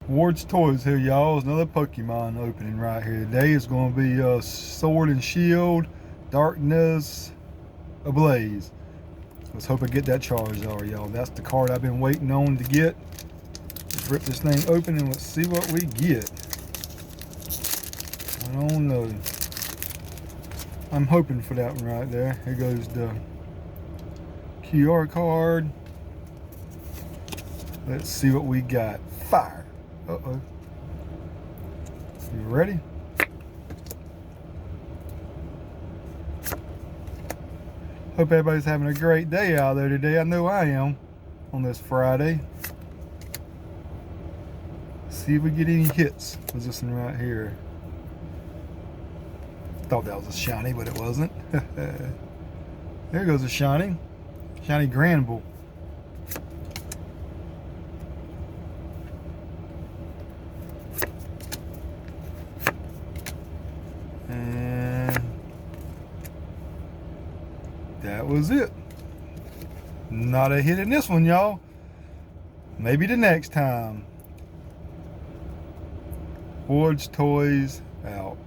Ward's Toys here, y'all. It's another Pokemon opening right here. Today is going to be Sword and Shield, Darkness Ablaze. Let's hope I get that Charizard, y'all. That's the card I've been waiting on to get. Let's rip this thing open and let's see what we get. I don't know. I'm hoping for that one right there. Here goes the QR card. Let's see what we got. Fire. Uh-oh. You ready? Hope everybody's having a great day out there today. I know I am on this Friday. See if we get any hits. What's this one right here? Thought that was a shiny, but it wasn't. There goes a shiny. Shiny Granbull. And that was it. Not a hit in this one, y'all. Maybe the next time. Ward's Toys out.